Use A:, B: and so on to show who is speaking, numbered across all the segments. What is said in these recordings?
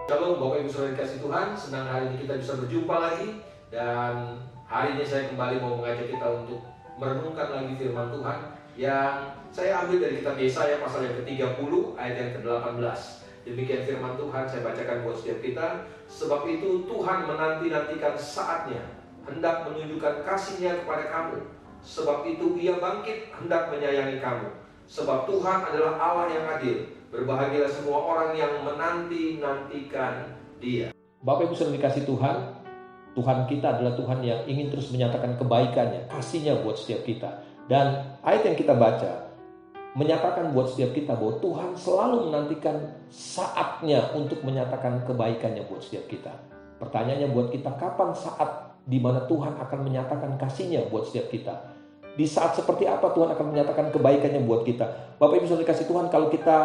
A: Shalom Bapak Ibu Saudara dikasih Tuhan, senang hari ini kita bisa berjumpa lagi. Dan hari ini saya kembali mau mengajak kita untuk merenungkan lagi firman Tuhan yang saya ambil dari kitab Yesaya pasal yang ke-30 ayat yang ke-18. Demikian firman Tuhan, saya bacakan buat setiap kita. Sebab itu Tuhan menanti-nantikan saatnya, hendak menunjukkan kasih-Nya kepada kamu. Sebab itu Ia bangkit, hendak menyayangi kamu. Sebab Tuhan adalah Allah yang adil. Berbahagialah semua orang yang menanti-nantikan Dia. Bapak Ibu Saudara dikasih Tuhan, Tuhan kita adalah Tuhan yang ingin terus menyatakan kebaikannya, kasih-Nya buat setiap kita. Dan ayat yang kita baca menyatakan buat setiap kita bahwa Tuhan selalu menantikan saatnya untuk menyatakan kebaikannya buat setiap kita. Pertanyaannya buat kita, kapan saat di mana Tuhan akan menyatakan kasih-Nya buat setiap kita? Di saat seperti apa Tuhan akan menyatakan kebaikannya buat kita? Bapak Ibu Saudara dikasih Tuhan, kalau kita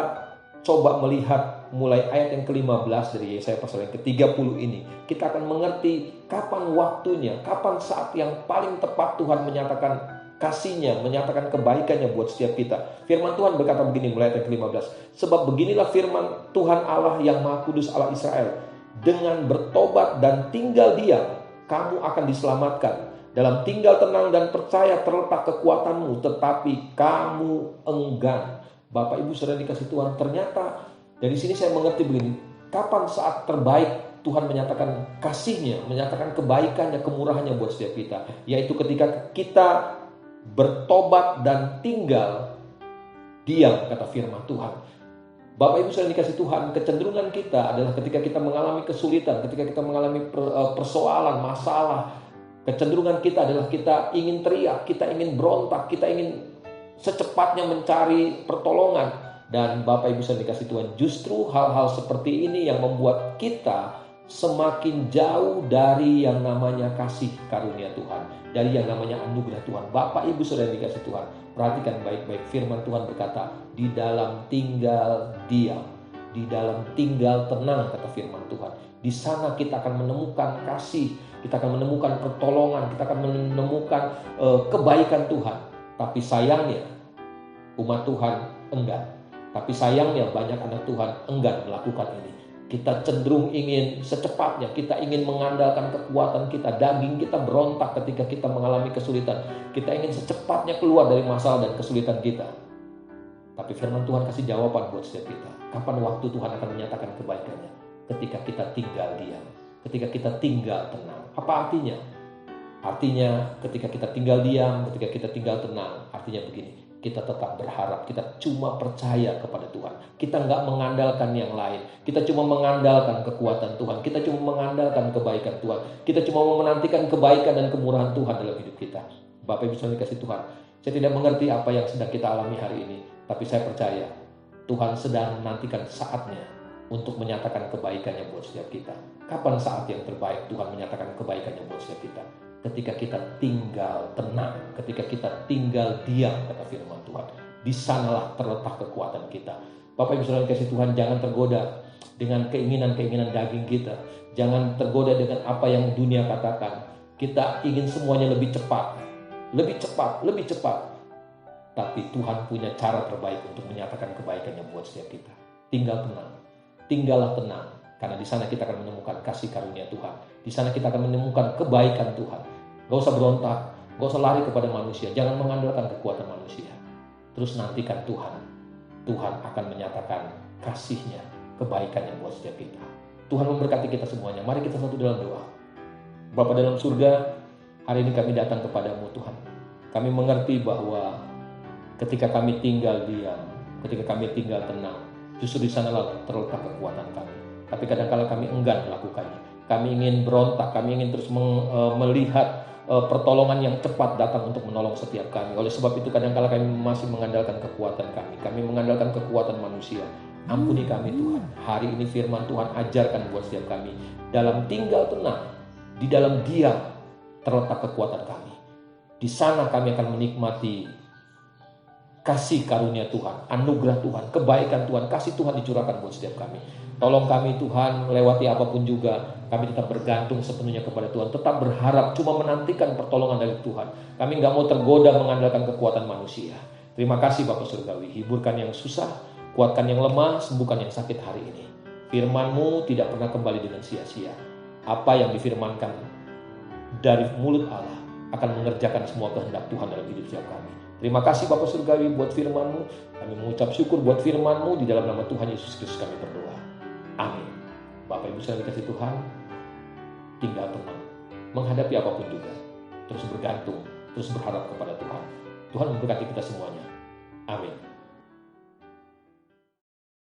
A: coba melihat mulai ayat yang ke-15 dari Yesaya pasal yang ke-30 ini, kita akan mengerti kapan waktunya, kapan saat yang paling tepat Tuhan menyatakan kasih-Nya, menyatakan kebaikannya buat setiap kita. Firman Tuhan berkata begini mulai ayat yang ke-15. Sebab beginilah firman Tuhan Allah yang Maha Kudus, Allah Israel. Dengan bertobat dan tinggal diam, kamu akan diselamatkan. Dalam tinggal tenang dan percaya terletak kekuatanmu, tetapi kamu enggan. Bapak Ibu Saudara dikasih Tuhan, ternyata dari sini saya mengerti begini, kapan saat terbaik Tuhan menyatakan kasih-Nya, menyatakan kebaikannya, kemurahannya buat setiap kita, yaitu ketika kita bertobat dan tinggal diam, kata firman Tuhan. Bapak Ibu Saudara dikasih Tuhan, kecenderungan kita adalah ketika kita mengalami kesulitan, ketika kita mengalami persoalan, masalah, kecenderungan kita adalah kita ingin teriak, kita ingin berontak, kita ingin secepatnya mencari pertolongan. Dan Bapak Ibu Saudara dikasih Tuhan, justru hal-hal seperti ini yang membuat kita semakin jauh dari yang namanya kasih karunia Tuhan, dari yang namanya anugerah Tuhan. Bapak Ibu Saudara dikasih Tuhan, perhatikan baik-baik, firman Tuhan berkata, di dalam tinggal diam, di dalam tinggal tenang, kata firman Tuhan. Di sana kita akan menemukan kasih, kita akan menemukan pertolongan, kita akan menemukan kebaikan Tuhan. Tapi sayangnya umat Tuhan enggan. Tapi sayangnya banyak anak Tuhan enggan melakukan ini. Kita cenderung ingin secepatnya, kita ingin mengandalkan kekuatan kita, daging kita berontak ketika kita mengalami kesulitan. Kita ingin secepatnya keluar dari masalah dan kesulitan kita. Tapi firman Tuhan kasih jawaban buat setiap kita. Kapan waktu Tuhan akan menyatakan kebaikannya? Ketika kita tinggal diam, ketika kita tinggal tenang. Apa artinya? Artinya ketika kita tinggal diam, ketika kita tinggal tenang, artinya begini, kita tetap berharap, kita cuma percaya kepada Tuhan. Kita nggak mengandalkan yang lain, kita cuma mengandalkan kekuatan Tuhan, kita cuma mengandalkan kebaikan Tuhan, kita cuma menantikan kebaikan dan kemurahan Tuhan dalam hidup kita. Bapak Ibu Saudara dikasih Tuhan, saya tidak mengerti apa yang sedang kita alami hari ini, tapi saya percaya Tuhan sedang menantikan saatnya untuk menyatakan kebaikannya buat setiap kita. Kapan saat yang terbaik Tuhan menyatakan kebaikannya buat setiap kita? Ketika kita tinggal tenang, ketika kita tinggal diam, kata firman Tuhan. Di sanalah terletak kekuatan kita. Bapak Ibu Saudara dikasih Tuhan, jangan tergoda dengan keinginan-keinginan daging kita. Jangan tergoda dengan apa yang dunia katakan. Kita ingin semuanya lebih cepat, lebih cepat, lebih cepat. Tapi Tuhan punya cara terbaik untuk menyatakan kebaikannya buat setiap kita. Tinggal tenang, tinggallah tenang. Karena di sana kita akan menemukan kasih karunia Tuhan. Di sana kita akan menemukan kebaikan Tuhan. Gak usah berontak, gak usah lari kepada manusia. Jangan mengandalkan kekuatan manusia. Terus nantikan Tuhan. Tuhan akan menyatakan kasih-Nya, kebaikannya buat setiap kita. Tuhan memberkati kita semuanya. Mari kita satu dalam doa. Bapa dalam surga, hari ini kami datang kepadamu Tuhan. Kami mengerti bahwa ketika kami tinggal diam, ketika kami tinggal tenang, justru di sanalah terletak kekuatan kami. Tapi kadang-kala kami enggan melakukannya. Kami ingin berontak, kami ingin terus melihat pertolongan yang cepat datang untuk menolong setiap kami. Oleh sebab itu kadang-kala kami masih mengandalkan kekuatan kami. Kami mengandalkan kekuatan manusia. Ampuni kami Tuhan. Hari ini firman Tuhan ajarkan buat setiap kami. Dalam tinggal tenang, di dalam diam terletak kekuatan kami. Di sana kami akan menikmati kasih karunia Tuhan, anugerah Tuhan, kebaikan Tuhan, kasih Tuhan dicurahkan buat setiap kami. Tolong kami Tuhan, melewati apapun juga, kami tetap bergantung sepenuhnya kepada Tuhan. Tetap berharap, cuma menantikan pertolongan dari Tuhan. Kami gak mau tergoda mengandalkan kekuatan manusia. Terima kasih Bapak Surgawi, hiburkan yang susah, kuatkan yang lemah, sembuhkan yang sakit hari ini.
B: Firman-Mu tidak pernah kembali dengan sia-sia. Apa yang difirmankan dari mulut Allah akan mengerjakan semua kehendak Tuhan dalam hidup setiap kami. Terima kasih Bapa Surgawi buat firman-Mu. Kami mengucap syukur buat firman-Mu. Di dalam nama Tuhan Yesus Kristus kami berdoa. Amin. Bapak Ibu sekalian dikasihi Tuhan, tinggal tenang. Menghadapi apapun juga. Terus bergantung, terus berharap kepada Tuhan. Tuhan memberkati kita semuanya. Amin.